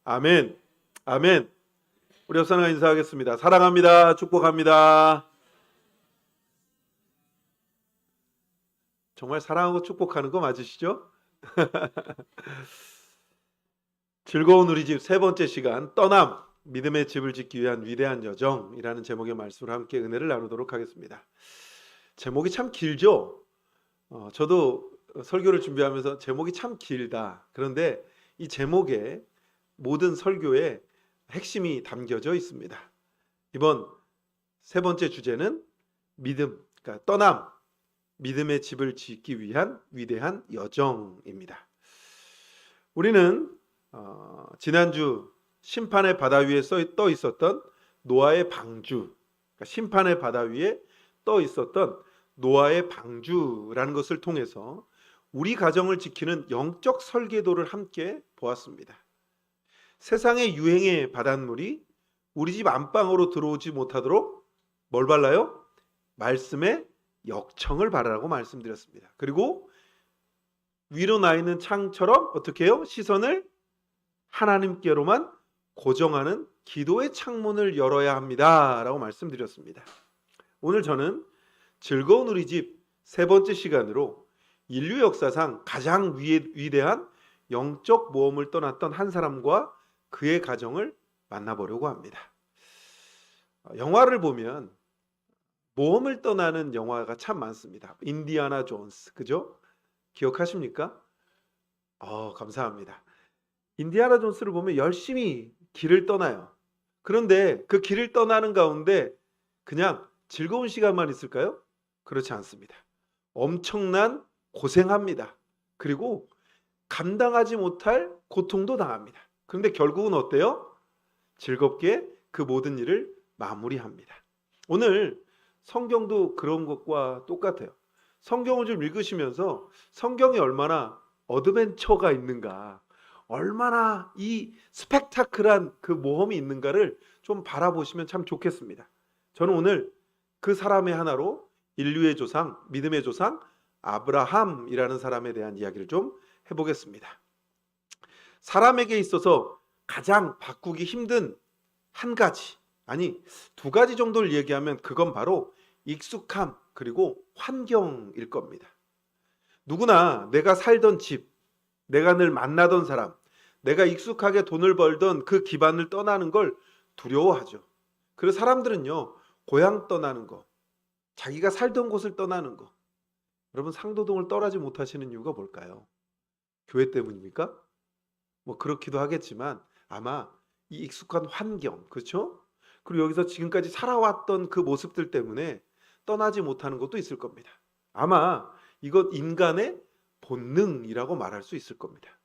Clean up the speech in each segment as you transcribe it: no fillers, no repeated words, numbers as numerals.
아멘. 아멘. 우리 옆사람과 인사하겠습니다. 사랑합니다. 축복합니다. 정말 사랑하고 축복하는 거 맞으시죠? 즐거운 우리 집 세 번째 시간 떠남 믿음의 집을 짓기 위한 위대한 여정이라는 제목의 말씀으로 함께 은혜를 나누도록 하겠습니다. 제목이 참 길죠? 저도 설교를 준비하면서 제목이 참 길다. 그런데 이 제목에 모든 설교의 핵심이 담겨져 있습니다. 이번 세 번째 주제는 믿음, 그러니까 떠남, 믿음의 집을 짓기 위한 위대한 여정입니다. 우리는 지난주 심판의 바다 위에 떠 있었던 노아의 방주, 그러니까 심판의 바다 위에 떠 있었던 노아의 방주라는 것을 통해서 우리 가정을 지키는 영적 설계도를 함께 보았습니다. 세상의 유행의 바닷물이 우리 집 안방으로 들어오지 못하도록 뭘 발라요? 말씀의 역청을 바르라고 말씀드렸습니다. 그리고 위로 나 있는 창처럼 어떻게 해요? 시선을 하나님께로만 고정하는 기도의 창문을 열어야 합니다 라고 말씀드렸습니다. 오늘 저는 즐거운 우리 집 세 번째 시간으로 인류 역사상 가장 위대한 영적 모험을 떠났던 한 사람과 그의 가정을 만나보려고 합니다. 영화를 보면 모험을 떠나는 영화가 참 많습니다. 인디아나 존스, 그죠? 기억하십니까? 감사합니다. 인디아나 존스를 보면 열심히 길을 떠나요. 그런데 그 길을 떠나는 가운데 그냥 즐거운 시간만 있을까요? 그렇지 않습니다. 엄청난 고생합니다. 그리고 감당하지 못할 고통도 당합니다. 그런데 결국은 어때요? 즐겁게 그 모든 일을 마무리합니다. 오늘 성경도 그런 것과 똑같아요. 성경을 좀 읽으시면서 성경에 얼마나 어드벤처가 있는가, 얼마나 이 스펙타클한 그 모험이 있는가를 좀 바라보시면 참 좋겠습니다. 저는 오늘 그 사람의 하나로 인류의 조상, 믿음의 조상 아브라함이라는 사람에 대한 이야기를 좀 해보겠습니다. 사람에게 있어서 가장 바꾸기 힘든 한 가지, 아니 두 가지 정도를 얘기하면 그건 바로 익숙함 그리고 환경일 겁니다. 누구나 내가 살던 집, 내가 늘 만나던 사람, 내가 익숙하게 돈을 벌던 그 기반을 떠나는 걸 두려워하죠. 그래서 사람들은요, 고향 떠나는 거, 자기가 살던 곳을 떠나는 거. 여러분, 상도동을 떠나지 못하시는 이유가 뭘까요? 교회 때문입니까? 뭐 그렇기도 하겠지만 아마 이 익숙한 환경, 그렇죠? 그리고 여기서 지금까지 살아왔던 그 모습들 때문에 떠나지 못하는 것도 있을 겁니다. 아마 이것 인간의 본능이라고 말할 수 있을 겁니다.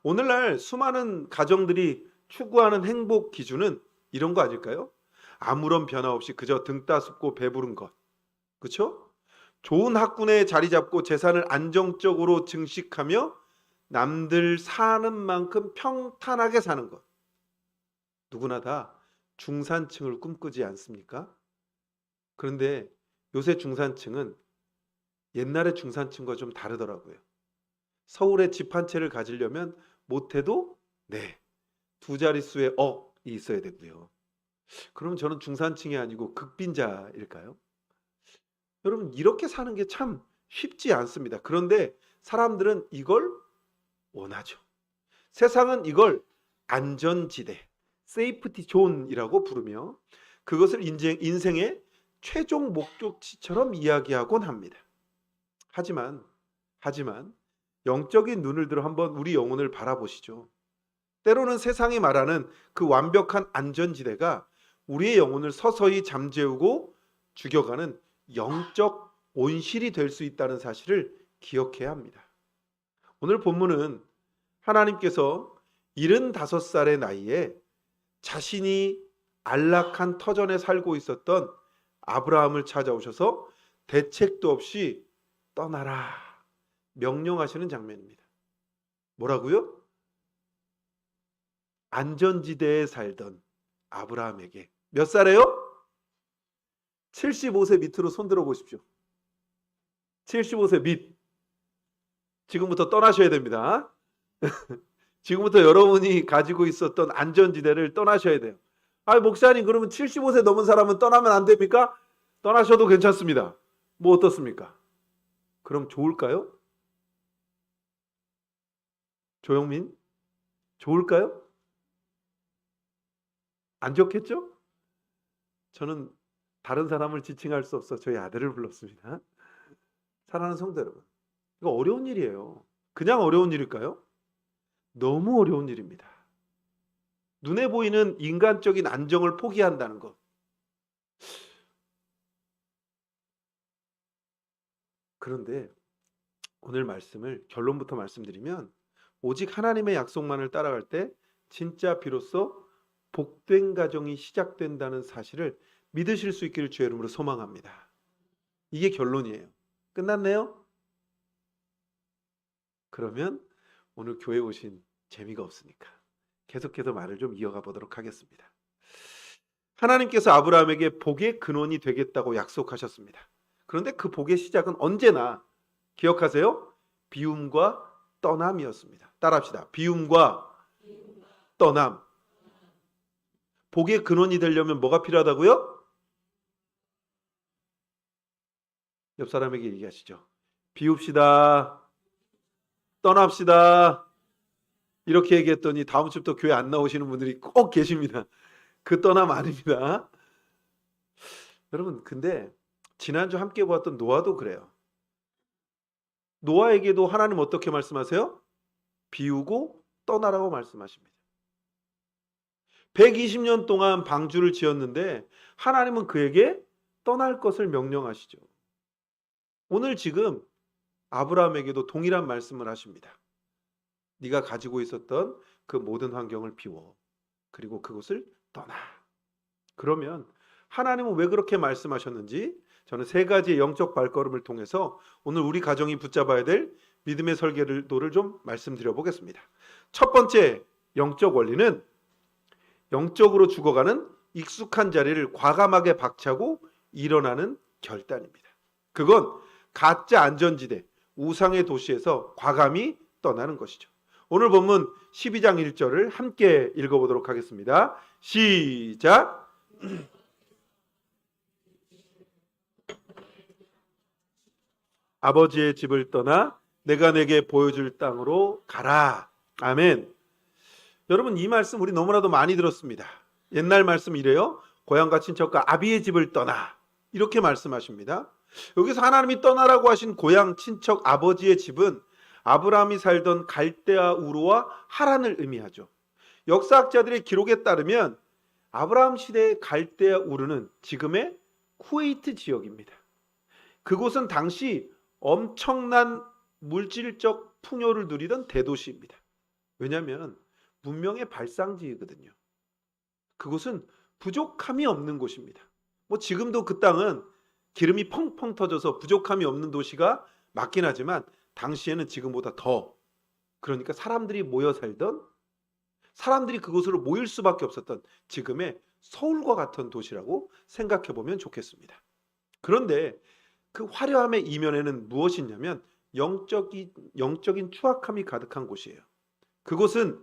오늘날 수많은 가정들이 추구하는 행복 기준은 이런 거 아닐까요? 아무런 변화 없이 그저 등 따숩고 배부른 것, 그렇죠? 좋은 학군에 자리 잡고 재산을 안정적으로 증식하며 남들 사는 만큼 평탄하게 사는 것. 누구나 다 중산층을 꿈꾸지 않습니까? 그런데 요새 중산층은 옛날의 중산층과 좀 다르더라고요. 서울에 집 한 채를 가지려면 못해도 두 자릿수의 억이 있어야 되고요. 그럼 저는 중산층이 아니고 극빈자일까요? 여러분, 이렇게 사는 게 참 쉽지 않습니다. 그런데 사람들은 이걸 원하죠. 세상은 이걸 안전지대, 세이프티 존이라고 부르며 그것을 인생의 최종 목적지처럼 이야기하곤 합니다. 하지만 영적인 눈을 들어 한번 우리 영혼을 바라보시죠. 때로는 세상이 말하는 그 완벽한 안전지대가 우리의 영혼을 서서히 잠재우고 죽여가는 영적 온실이 될 수 있다는 사실을 기억해야 합니다. 오늘 본문은 하나님께서 75살의 나이에 자신이 안락한 터전에 살고 있었던 아브라함을 찾아오셔서 대책도 없이 떠나라 명령하시는 장면입니다. 뭐라고요? 안전지대에 살던 아브라함에게 몇 살이에요? 75세 밑으로 손 들어 보십시오. 75세 밑. 지금부터 떠나셔야 됩니다. 지금부터 여러분이 가지고 있었던 안전지대를 떠나셔야 돼요. 아, 목사님, 그러면 75세 넘은 사람은 떠나면 안 됩니까? 떠나셔도 괜찮습니다. 뭐 어떻습니까? 그럼 좋을까요? 조영민? 좋을까요? 안 좋겠죠? 저는 다른 사람을 지칭할 수 없어 저희 아들을 불렀습니다. 사랑하는 성도 여러분, 이거 어려운 일이에요. 그냥 어려운 일일까요? 너무 어려운 일입니다. 눈에 보이는 인간적인 안정을 포기한다는 것. 그런데 오늘 말씀을 결론부터 말씀드리면, 오직 하나님의 약속만을 따라갈 때 진짜 비로소 복된 가정이 시작된다는 사실을 믿으실 수 있기를 주의 이름으로 소망합니다. 이게 결론이에요. 끝났네요? 그러면 오늘 교회 오신 재미가 없으니까 계속해서 말을 좀 이어가 보도록 하겠습니다. 하나님께서 아브라함에게 복의 근원이 되겠다고 약속하셨습니다. 그런데 그 복의 시작은 언제나 기억하세요? 비움과 떠남이었습니다. 따라합시다. 비움과 떠남. 복의 근원이 되려면 뭐가 필요하다고요? 옆 사람에게 얘기하시죠. 비웁시다. 떠납시다. 이렇게 얘기했더니 다음 주부터 교회 안 나오시는 분들이 꼭 계십니다. 그 떠남 아닙니다. 여러분, 근데 지난주 함께 보았던 노아도 그래요. 노아에게도 하나님 어떻게 말씀하세요? 비우고 떠나라고 말씀하십니다. 120년 동안 방주를 지었는데 하나님은 그에게 떠날 것을 명령하시죠. 오늘 지금 아브라함에게도 동일한 말씀을 하십니다. 네가 가지고 있었던 그 모든 환경을 비워. 그리고 그곳을 떠나. 그러면 하나님은 왜 그렇게 말씀하셨는지 저는 세 가지의 영적 발걸음을 통해서 오늘 우리 가정이 붙잡아야 될 믿음의 설계도를 좀 말씀드려 보겠습니다. 첫 번째 영적 원리는 영적으로 죽어가는 익숙한 자리를 과감하게 박차고 일어나는 결단입니다. 그건 가짜 안전지대, 우상의 도시에서 과감히 떠나는 것이죠. 오늘 본문 12장 1절을 함께 읽어보도록 하겠습니다. 시작! 아버지의 집을 떠나 내가 내게 보여줄 땅으로 가라. 아멘. 여러분, 이 말씀 우리 너무나도 많이 들었습니다. 옛날 말씀 이래요. 고향과 친척과 아비의 집을 떠나. 이렇게 말씀하십니다. 여기서 하나님이 떠나라고 하신 고향, 친척, 아버지의 집은 아브라함이 살던 갈대아 우르와 하란을 의미하죠. 역사학자들의 기록에 따르면 아브라함 시대의 갈대아 우르는 지금의 쿠웨이트 지역입니다. 그곳은 당시 엄청난 물질적 풍요를 누리던 대도시입니다. 왜냐하면 문명의 발상지이거든요. 그곳은 부족함이 없는 곳입니다. 뭐 지금도 그 땅은 기름이 펑펑 터져서 부족함이 없는 도시가 맞긴 하지만 당시에는 지금보다 더, 그러니까 사람들이 모여 살던, 사람들이 그곳으로 모일 수밖에 없었던 지금의 서울과 같은 도시라고 생각해 보면 좋겠습니다. 그런데 그 화려함의 이면에는 무엇이 있냐면 영적인 추악함이 가득한 곳이에요. 그곳은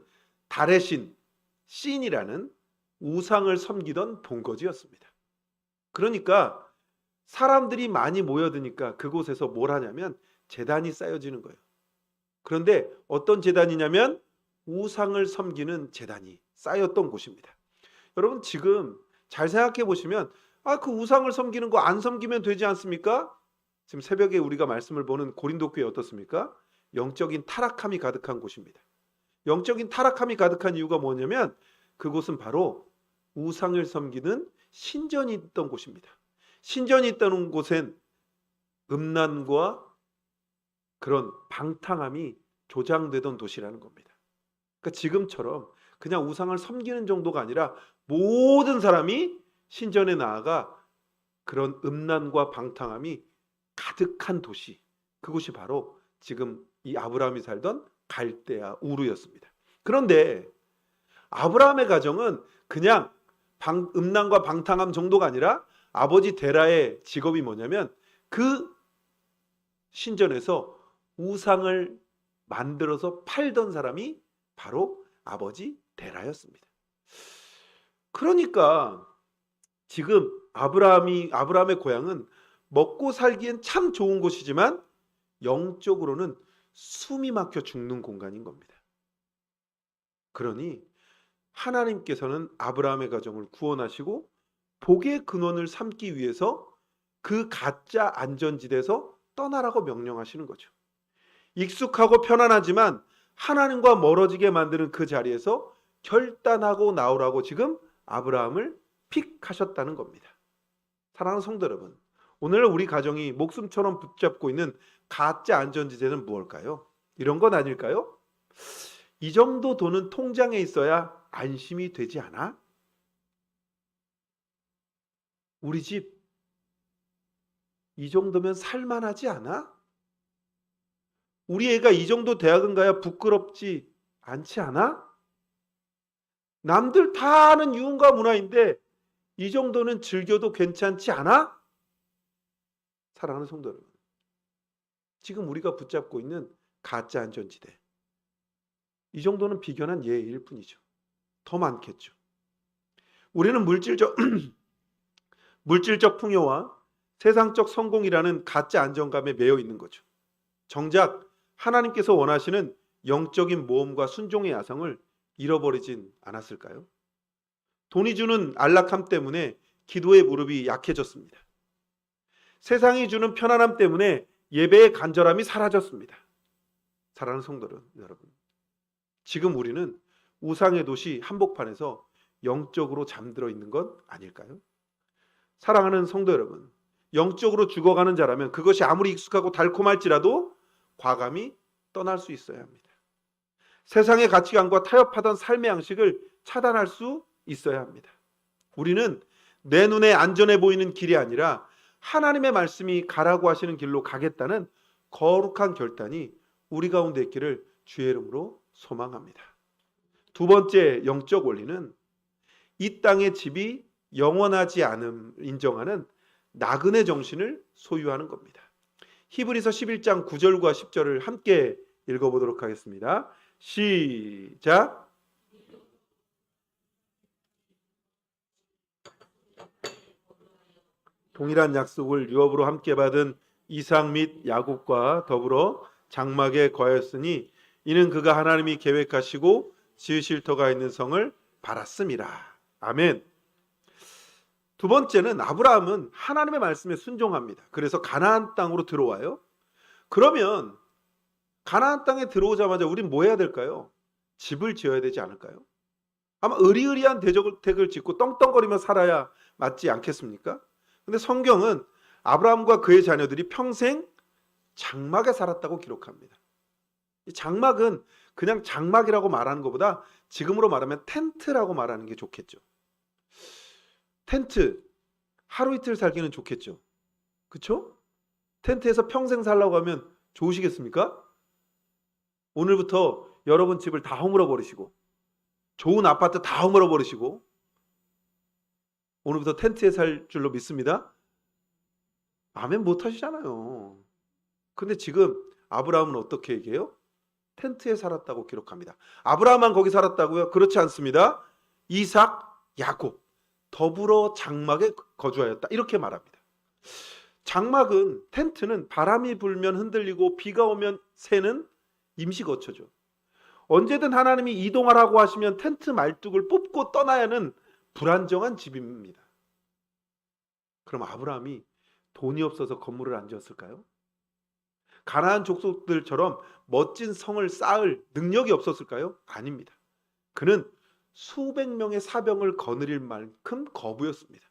달의 신, 신이라는 우상을 섬기던 본거지였습니다. 그러니까 사람들이 많이 모여드니까 그곳에서 뭘 하냐면 제단이 쌓여지는 거예요. 그런데 어떤 제단이냐면 우상을 섬기는 제단이 쌓였던 곳입니다. 여러분, 지금 잘 생각해 보시면 그 우상을 섬기는 거 안 섬기면 되지 않습니까? 지금 새벽에 우리가 말씀을 보는 고린도 교회 어떻습니까? 영적인 타락함이 가득한 곳입니다. 영적인 타락함이 가득한 이유가 뭐냐면 그곳은 바로 우상을 섬기는 신전이 있던 곳입니다. 신전이 있던 곳엔 음란과 그런 방탕함이 조장되던 도시라는 겁니다. 그러니까 지금처럼 그냥 우상을 섬기는 정도가 아니라 모든 사람이 신전에 나아가 그런 음란과 방탕함이 가득한 도시, 그곳이 바로 지금 이 아브라함이 살던 갈대아 우르였습니다. 그런데 아브라함의 가정은 그냥 음란과 방탕함 정도가 아니라 아버지 데라의 직업이 뭐냐면 그 신전에서 우상을 만들어서 팔던 사람이 바로 아버지 데라였습니다. 그러니까 지금 아브라함의 고향은 먹고 살기엔 참 좋은 곳이지만 영적으로는 숨이 막혀 죽는 공간인 겁니다. 그러니 하나님께서는 아브라함의 가정을 구원하시고 복의 근원을 삼기 위해서 그 가짜 안전지대에서 떠나라고 명령하시는 거죠. 익숙하고 편안하지만 하나님과 멀어지게 만드는 그 자리에서 결단하고 나오라고 지금 아브라함을 픽하셨다는 겁니다. 사랑하는 성도 여러분, 오늘 우리 가정이 목숨처럼 붙잡고 있는 가짜 안전지대는 무엇일까요? 이런 건 아닐까요? 이 정도 돈은 통장에 있어야 안심이 되지 않아? 우리 집 이 정도면 살만하지 않아? 우리 애가 이 정도 대학은 가야 부끄럽지 않지 않아? 남들 다 아는 유흥과 문화인데 이 정도는 즐겨도 괜찮지 않아? 사랑하는 성도 여러분, 지금 우리가 붙잡고 있는 가짜 안전지대, 이 정도는 비견한 예일 뿐이죠. 더 많겠죠. 우리는 물질적 풍요와 세상적 성공이라는 가짜 안정감에 매여 있는 거죠. 정작 하나님께서 원하시는 영적인 모험과 순종의 야성을 잃어버리진 않았을까요? 돈이 주는 안락함 때문에 기도의 무릎이 약해졌습니다. 세상이 주는 편안함 때문에 예배의 간절함이 사라졌습니다. 사랑하는 성도 여러분, 지금 우리는 우상의 도시 한복판에서 영적으로 잠들어 있는 것 아닐까요? 사랑하는 성도 여러분, 영적으로 죽어가는 자라면 그것이 아무리 익숙하고 달콤할지라도 과감히 떠날 수 있어야 합니다. 세상의 가치관과 타협하던 삶의 양식을 차단할 수 있어야 합니다. 우리는 내 눈에 안전해 보이는 길이 아니라 하나님의 말씀이 가라고 하시는 길로 가겠다는 거룩한 결단이 우리 가운데 있기를 주의 이름으로 소망합니다. 두 번째 영적 원리는 이 땅의 집이 영원하지 않음을 인정하는 나그네 정신을 소유하는 겁니다. 히브리서 11장 9절과 10절을 함께 읽어보도록 하겠습니다. 시작. 동일한 약속을 유업으로 함께 받은 이삭 및 야곱과 더불어 장막에 거하였으니 이는 그가 하나님이 계획하시고 지으실 터가 있는 성을 바랐음이라. 아멘. 두 번째는 아브라함은 하나님의 말씀에 순종합니다. 그래서 가나안 땅으로 들어와요. 그러면 가나안 땅에 들어오자마자 우린 뭐 해야 될까요? 집을 지어야 되지 않을까요? 아마 의리의리한 대저택을 짓고 떵떵거리며 살아야 맞지 않겠습니까? 근데 성경은 아브라함과 그의 자녀들이 평생 장막에 살았다고 기록합니다. 이 장막은 그냥 장막이라고 말하는 것보다 지금으로 말하면 텐트라고 말하는 게 좋겠죠. 텐트, 하루 이틀 살기는 좋겠죠. 그렇죠? 텐트에서 평생 살라고 하면 좋으시겠습니까? 오늘부터 여러분 집을 다 허물어 버리시고 좋은 아파트 다 허물어 버리시고 오늘부터 텐트에 살 줄로 믿습니다. 아멘 못 하시잖아요. 근데 지금 아브라함은 어떻게 얘기해요? 텐트에 살았다고 기록합니다. 아브라함만 거기 살았다고요? 그렇지 않습니다. 이삭, 야곱 더불어 장막에 거주하였다. 이렇게 말합니다. 장막은, 텐트는 바람이 불면 흔들리고 비가 오면 새는 임시 거처죠. 언제든 하나님이 이동하라고 하시면 텐트 말뚝을 뽑고 떠나야 하는 불안정한 집입니다. 그럼 아브라함이 돈이 없어서 건물을 안 지었을까요? 가나안 족속들처럼 멋진 성을 쌓을 능력이 없었을까요? 아닙니다. 그는 수백 명의 사병을 거느릴 만큼 거부였습니다.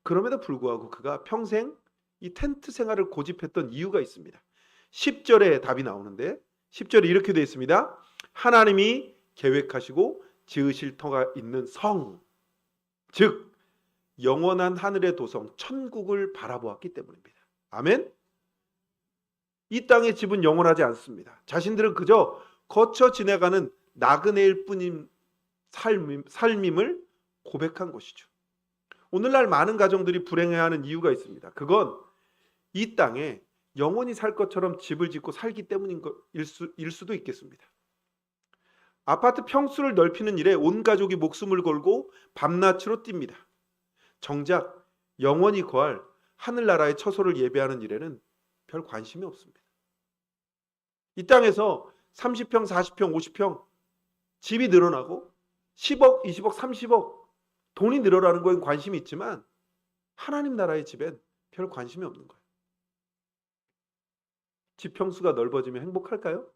그럼에도 불구하고 그가 평생 이 텐트 생활을 고집했던 이유가 있습니다. 10절에 답이 나오는데 10절에 이렇게 되어 있습니다. 하나님이 계획하시고 지으실 터가 있는 성, 즉 영원한 하늘의 도성 천국을 바라보았기 때문입니다. 아멘. 이 땅의 집은 영원하지 않습니다. 자신들은 그저 거쳐 지나가는 나그네일 뿐인 삶임을 고백한 것이죠. 오늘날 많은 가정들이 불행해하는 이유가 있습니다. 그건 이 땅에 영원히 살 것처럼 집을 짓고 살기 때문일 수도 있겠습니다. 아파트 평수를 넓히는 일에 온 가족이 목숨을 걸고 밤낮으로 뜁니다. 정작 영원히 거할 하늘나라의 처소를 예배하는 일에는 별 관심이 없습니다. 이 땅에서 30평, 40평, 50평 집이 늘어나고 10억, 20억, 30억 돈이 늘어나는 거에 관심이 있지만 하나님 나라의 집엔 별 관심이 없는 거예요. 집 평수가 넓어지면 행복할까요?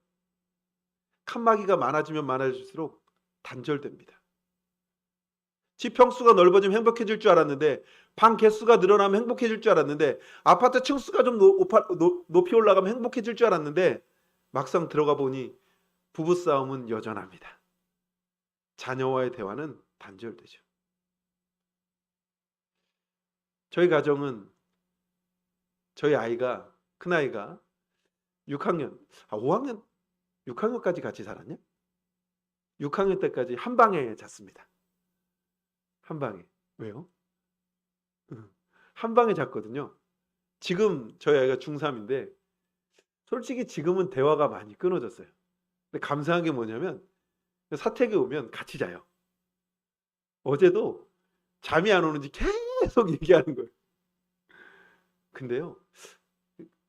칸막이가 많아지면 많아질수록 단절됩니다. 집 평수가 넓어지면 행복해질 줄 알았는데, 방 개수가 늘어나면 행복해질 줄 알았는데, 아파트 층수가 좀 높이 올라가면 행복해질 줄 알았는데, 막상 들어가 보니 부부싸움은 여전합니다. 자녀와의 대화는 단절되죠. 저희 가정은 저희 아이가, 큰아이가 6학년, 5학년, 6학년까지 같이 살았냐? 6학년 때까지 한 방에 잤습니다. 한 방에. 왜요? 한 방에 잤거든요. 지금 저희 아이가 중3인데 솔직히 지금은 대화가 많이 끊어졌어요. 근데 감사한 게 뭐냐면 사택에 오면 같이 자요. 어제도 잠이 안 오는지 계속 얘기하는 거예요. 근데요,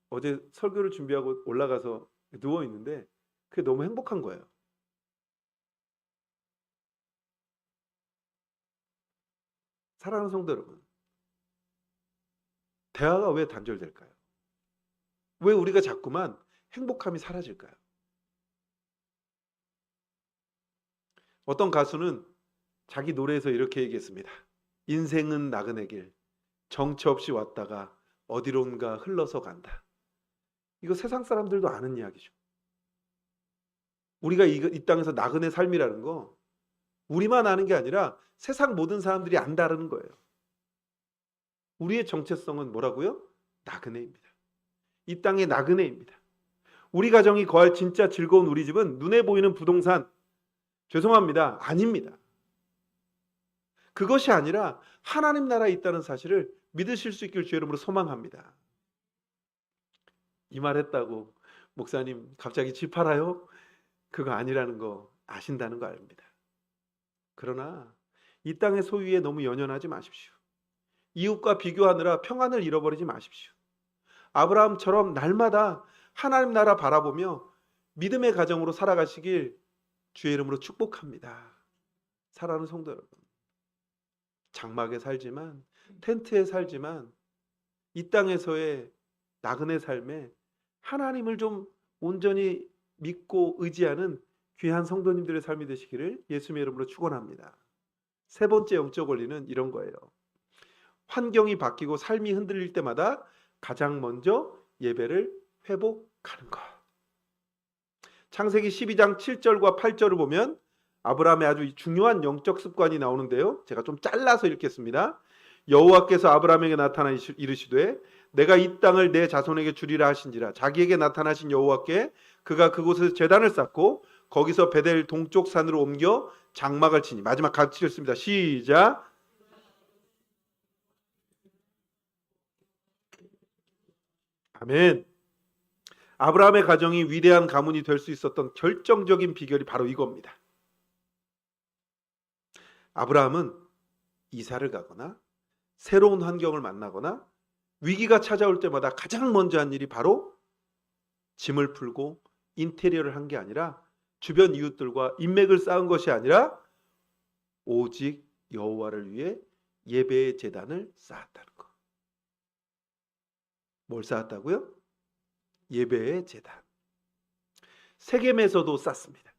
어제 설교를 준비하고 올라가서 누워있는데 그게 너무 행복한 거예요. 사랑하는 성도 여러분, 대화가 왜 단절될까요? 왜 우리가 자꾸만 행복함이 사라질까요? 어떤 가수는 자기 노래에서 이렇게 얘기했습니다. 인생은 나그네 길, 정처 없이 왔다가 어디론가 흘러서 간다. 이거 세상 사람들도 아는 이야기죠. 우리가 이 땅에서 나그네 삶이라는 거 우리만 아는 게 아니라 세상 모든 사람들이 안다는 거예요. 우리의 정체성은 뭐라고요? 나그네입니다. 이 땅의 나그네입니다. 우리 가정이 거할 진짜 즐거운 우리 집은 눈에 보이는 부동산, 죄송합니다, 아닙니다. 그것이 아니라 하나님 나라에 있다는 사실을 믿으실 수 있길 주의 이름으로 소망합니다. 이 말 했다고 목사님 갑자기 집 팔아요? 그거 아니라는 거 아신다는 거 압니다. 그러나 이 땅의 소유에 너무 연연하지 마십시오. 이웃과 비교하느라 평안을 잃어버리지 마십시오. 아브라함처럼 날마다 하나님 나라 바라보며 믿음의 가정으로 살아가시길 주의 이름으로 축복합니다. 사랑하는 성도 여러분, 장막에 살지만, 텐트에 살지만 이 땅에서의 나그네 삶에 하나님을 좀 온전히 믿고 의지하는 귀한 성도님들의 삶이 되시기를 예수님의 이름으로 축원합니다. 세 번째 영적 원리는 이런 거예요. 환경이 바뀌고 삶이 흔들릴 때마다 가장 먼저 예배를 회복하는 것. 창세기 12장 7절과 8절을 보면 아브라함의 아주 중요한 영적 습관이 나오는데요. 제가 좀 잘라서 읽겠습니다. 여호와께서 아브라함에게 나타나 이르시되 내가 이 땅을 내 자손에게 주리라 하신지라. 자기에게 나타나신 여호와께 그가 그곳에서 제단을 쌓고 거기서 베델 동쪽 산으로 옮겨 장막을 치니. 마지막 같이 읽습니다. 시작. 아멘. 아브라함의 가정이 위대한 가문이 될 수 있었던 결정적인 비결이 바로 이겁니다. 아브라함은 이사를 가거나 새로운 환경을 만나거나 위기가 찾아올 때마다 가장 먼저 한 일이 바로 짐을 풀고 인테리어를 한 게 아니라 주변 이웃들과 인맥을 쌓은 것이 아니라 오직 여호와를 위해 예배의 제단을 쌓았다는 것. 뭘 쌓았다고요? 예배의 제단. 세겜에서도 쌓습니다.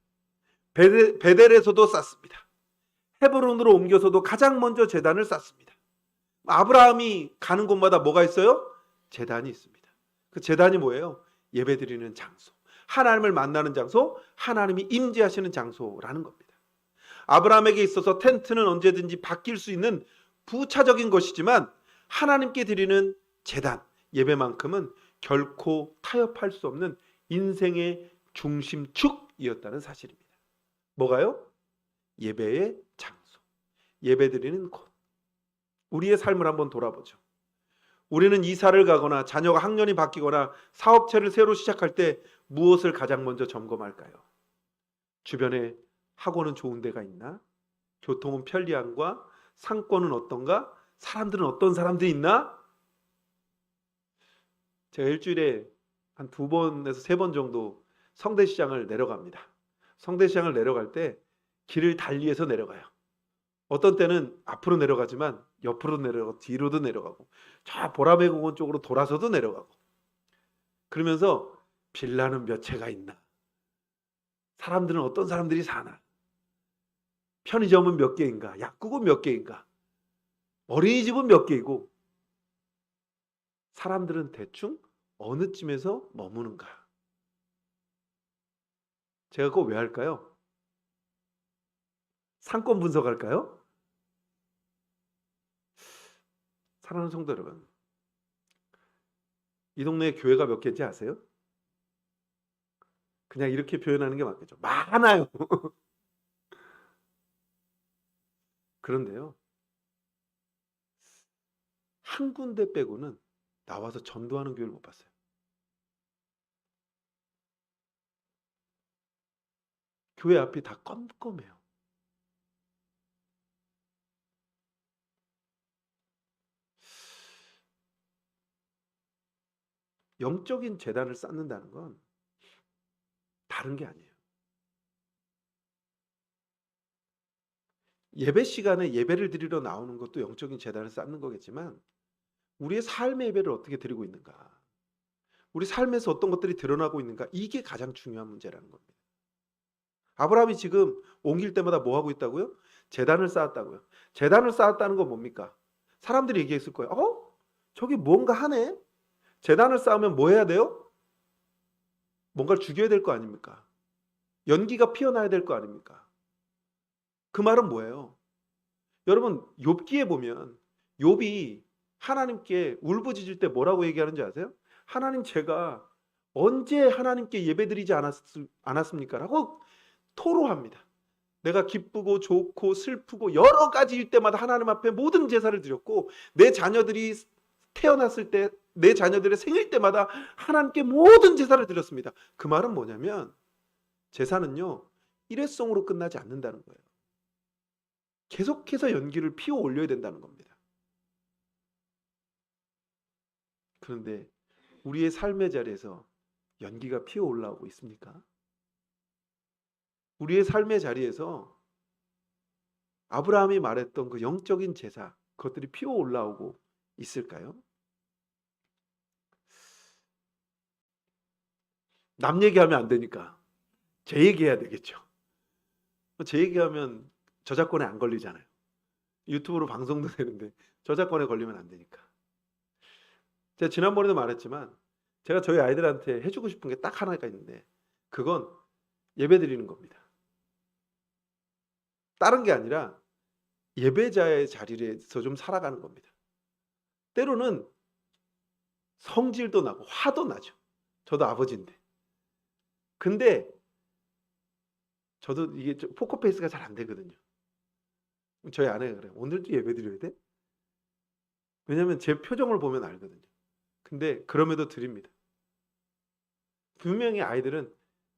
베델에서도 쌓습니다. 헤브론으로 옮겨서도 가장 먼저 제단을 쌓습니다. 아브라함이 가는 곳마다 뭐가 있어요? 제단이 있습니다. 그 제단이 뭐예요? 예배드리는 장소, 하나님을 만나는 장소, 하나님이 임재하시는 장소라는 겁니다. 아브라함에게 있어서 텐트는 언제든지 바뀔 수 있는 부차적인 것이지만 하나님께 드리는 제단, 예배만큼은 결코 타협할 수 없는 인생의 중심축이었다는 사실입니다. 뭐가요? 예배의 장소, 예배드리는 곳. 우리의 삶을 한번 돌아보죠. 우리는 이사를 가거나 자녀가 학년이 바뀌거나 사업체를 새로 시작할 때 무엇을 가장 먼저 점검할까요? 주변에 학원은 좋은 데가 있나? 교통은 편리한가? 상권은 어떤가? 사람들은 어떤 사람들이 있나? 제가 일주일에 한 2번에서 3번 정도 성대시장을 내려갑니다. 성대시장을 내려갈 때 길을 달리해서 내려가요. 어떤 때는 앞으로 내려가지만 옆으로 내려가고 뒤로도 내려가고 저 보라매 공원 쪽으로 돌아서도 내려가고, 그러면서 빌라는 몇 채가 있나? 사람들은 어떤 사람들이 사나? 편의점은 몇 개인가? 약국은 몇 개인가? 어린이집은 몇 개이고 사람들은 대충 어느 쯤에서 머무는가? 제가 그거 왜 할까요? 상권 분석할까요? 사랑하는 성도 여러분, 이 동네에 교회가 몇 개인지 아세요? 그냥 이렇게 표현하는 게 맞겠죠. 많아요. 그런데요, 한 군데 빼고는 나와서 전도하는 교회를 못 봤어요. 교회 앞이 다 껌껌해요. 영적인 재단을 쌓는다는 건 다른 게 아니에요. 예배 시간에 예배를 드리러 나오는 것도 영적인 재단을 쌓는 거겠지만 우리의 삶의 예배를 어떻게 드리고 있는가? 우리 삶에서 어떤 것들이 드러나고 있는가? 이게 가장 중요한 문제라는 겁니다. 아브라함이 지금 옮길 때마다 뭐 하고 있다고요? 재단을 쌓았다고요. 재단을 쌓았다는 건 뭡니까? 사람들이 얘기했을 거예요. 저기 뭔가 하네? 재단을 쌓으면 뭐 해야 돼요? 뭔가를 죽여야 될 거 아닙니까? 연기가 피어나야 될 거 아닙니까? 그 말은 뭐예요? 여러분, 욥기에 보면 욥이 하나님께 울부짖을 때 뭐라고 얘기하는지 아세요? 하나님, 제가 언제 하나님께 예배드리지 않았습니까? 라고 토로합니다. 내가 기쁘고 좋고 슬프고 여러 가지일 때마다 하나님 앞에 모든 제사를 드렸고, 내 자녀들이 태어났을 때, 내 자녀들의 생일 때마다 하나님께 모든 제사를 드렸습니다. 그 말은 뭐냐면 제사는요, 일회성으로 끝나지 않는다는 거예요. 계속해서 연기를 피워 올려야 된다는 겁니다. 그런데 우리의 삶의 자리에서 연기가 피어 올라오고 있습니까? 우리의 삶의 자리에서 아브라함이 말했던 그 영적인 제사, 그것들이 피어 올라오고 있을까요? 남 얘기하면 안 되니까 제 얘기해야 되겠죠. 제 얘기하면 저작권에 안 걸리잖아요. 유튜브로 방송도 되는데 저작권에 걸리면 안 되니까. 제가 지난번에도 말했지만 제가 저희 아이들한테 해주고 싶은 게 딱 하나가 있는데 그건 예배 드리는 겁니다. 다른 게 아니라 예배자의 자리에서 좀 살아가는 겁니다. 때로는 성질도 나고 화도 나죠. 저도 아버지인데. 근데 저도 이게 포커페이스가 잘 안 되거든요. 저희 아내가 그래요. 오늘도 예배 드려야 돼? 왜냐면 제 표정을 보면 알거든요. 근데 그럼에도 드립니다. 분명히 아이들은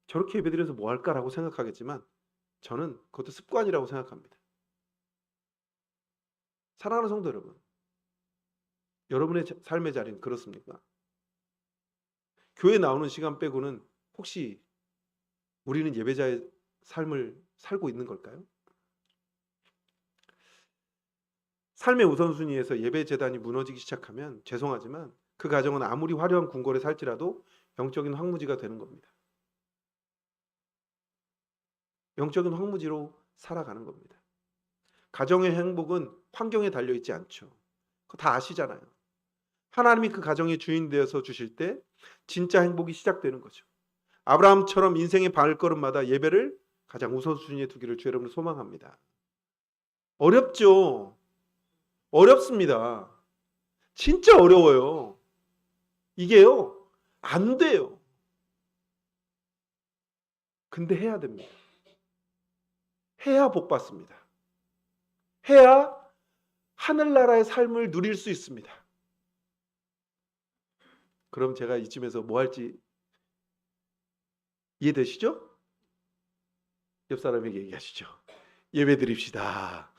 저렇게 예배 드려서 뭐 할까라고 생각하겠지만 저는 그것도 습관이라고 생각합니다. 사랑하는 성도 여러분, 여러분의 삶의 자리는 그렇습니까? 교회 나오는 시간 빼고는 혹시 우리는 예배자의 삶을 살고 있는 걸까요? 삶의 우선순위에서 예배 재단이 무너지기 시작하면 죄송하지만 그 가정은 아무리 화려한 궁궐에 살지라도 영적인 황무지가 되는 겁니다. 영적인 황무지로 살아가는 겁니다. 가정의 행복은 환경에 달려있지 않죠. 그거 다 아시잖아요. 하나님이 그 가정의 주인 되어서 주실 때 진짜 행복이 시작되는 거죠. 아브라함처럼 인생의 발걸음마다 예배를 가장 우선순위에 두기를 주 여러분을 소망합니다. 어렵죠. 어렵습니다. 진짜 어려워요. 이게요, 안 돼요. 근데 해야 됩니다. 해야 복 받습니다. 해야 하늘나라의 삶을 누릴 수 있습니다. 그럼 제가 이쯤에서 뭐 할지 이해되시죠? 옆 사람에게 얘기하시죠. 예배 드립시다.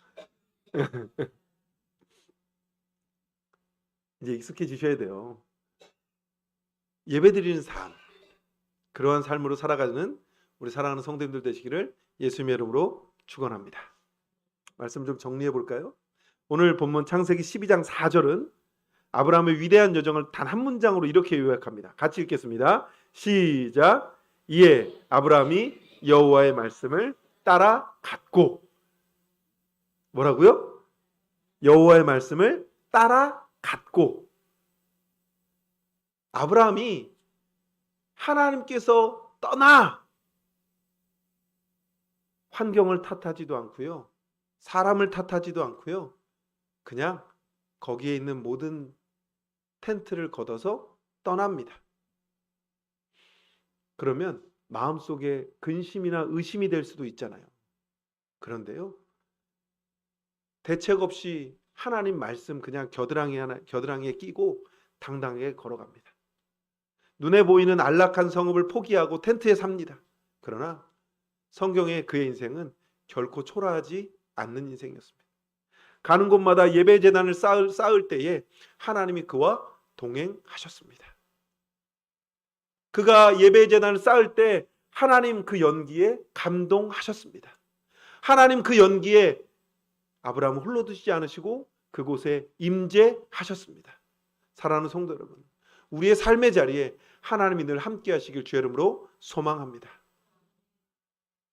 이제 익숙해지셔야 돼요. 예배 드리는 삶, 그러한 삶으로 살아가는 우리 사랑하는 성도님들 되시기를 예수님의 이름으로 축원합니다. 말씀 좀 정리해 볼까요? 오늘 본문 창세기 12장 4절은 아브라함의 위대한 여정을 단 한 문장으로 이렇게 요약합니다. 같이 읽겠습니다. 시작. 이에 아브라함이 여호와의 말씀을 따라갔고, 뭐라고요? 여호와의 말씀을 따라갔고. 아브라함이 하나님께서 떠나 환경을 탓하지도 않고요, 사람을 탓하지도 않고요, 그냥 거기에 있는 모든 텐트를 걷어서 떠납니다. 그러면 마음속에 근심이나 의심이 될 수도 있잖아요. 그런데요, 대책 없이 하나님 말씀 그냥 겨드랑이에 끼고 당당하게 걸어갑니다. 눈에 보이는 안락한 성읍을 포기하고 텐트에 삽니다. 그러나 성경의 그의 인생은 결코 초라하지 않는 인생이었습니다. 가는 곳마다 예배 제단을 쌓을 때에 하나님이 그와 동행하셨습니다. 그가 예배 제단을 쌓을 때 하나님 그 연기에 감동하셨습니다. 하나님 그 연기에 아브라함을 홀로 두시지 않으시고 그곳에 임재하셨습니다. 사랑하는 성도 여러분, 우리의 삶의 자리에 하나님이 늘 함께 하시길 주의 이름으로 소망합니다.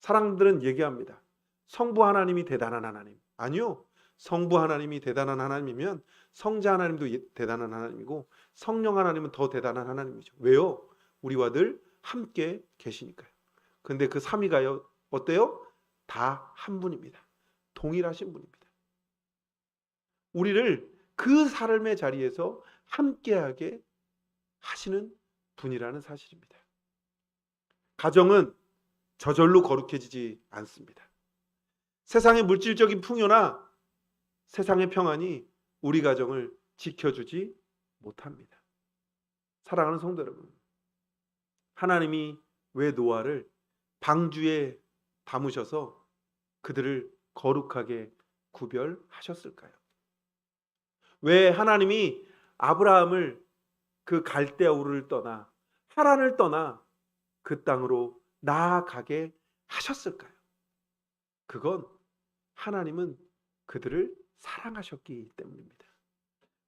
사람들은 얘기합니다. 성부 하나님이 대단한 하나님. 아니요. 성부 하나님이 대단한 하나님이면 성자 하나님도 대단한 하나님이고 성령 하나님은 더 대단한 하나님이죠. 왜요? 우리와 늘 함께 계시니까요. 근데 그 삼위가요, 어때요? 다 한 분입니다. 동일하신 분입니다. 우리를 그 삶의 자리에서 함께하게 하시는 분이라는 사실입니다. 가정은 저절로 거룩해지지 않습니다. 세상의 물질적인 풍요나 세상의 평안이 우리 가정을 지켜주지 못합니다. 사랑하는 성도 여러분, 하나님이 왜 노아를 방주에 담으셔서 그들을 거룩하게 구별하셨을까요? 왜 하나님이 아브라함을 그 갈대아 우르를 떠나 하란을 떠나 그 땅으로 나아가게 하셨을까요? 그건 하나님은 그들을 사랑하셨기 때문입니다.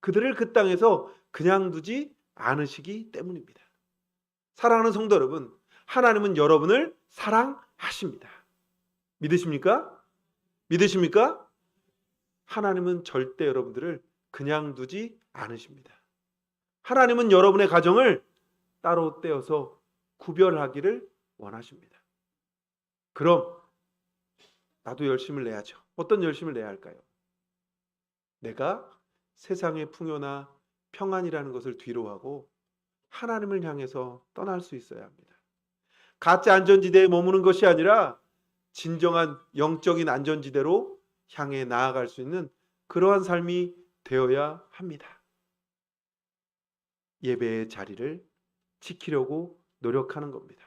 그들을 그 땅에서 그냥 두지 않으시기 때문입니다. 사랑하는 성도 여러분, 하나님은 여러분을 사랑하십니다. 믿으십니까? 믿으십니까? 하나님은 절대 여러분들을 그냥 두지 않으십니다. 하나님은 여러분의 가정을 따로 떼어서 구별하기를 원하십니다. 그럼 나도 열심을 내야죠. 어떤 열심을 내야 할까요? 내가 세상의 풍요나 평안이라는 것을 뒤로하고 하나님을 향해서 떠날 수 있어야 합니다. 가짜 안전지대에 머무는 것이 아니라 진정한 영적인 안전지대로 향해 나아갈 수 있는 그러한 삶이 되어야 합니다. 예배의 자리를 지키려고 노력하는 겁니다.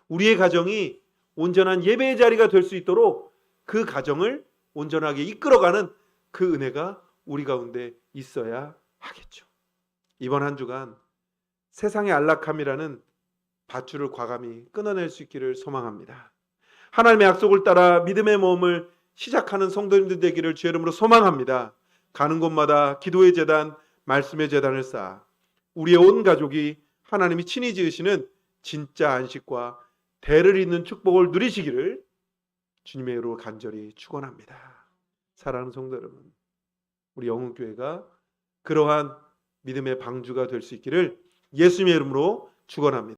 우리의 가정이 온전한 예배의 자리가 될 수 있도록 그 가정을 온전하게 이끌어가는 그 은혜가 우리 가운데 있어야 하겠죠. 이번 한 주간 세상의 안락함이라는 밧줄을 과감히 끊어낼 수 있기를 소망합니다. 하나님의 약속을 따라 믿음의 모험을 시작하는 성도님들 되기를 주의 이름으로 소망합니다. 가는 곳마다 기도의 제단, 말씀의 제단을 쌓아 우리의 온 가족이 하나님이 친히 지으시는 진짜 안식과 대를 잇는 축복을 누리시기를 주님의 이름으로 간절히 축원합니다. 사랑하는 성도 여러분, 우리 영흥교회가 그러한 믿음의 방주가 될 수 있기를 예수님의 이름으로 축원합니다.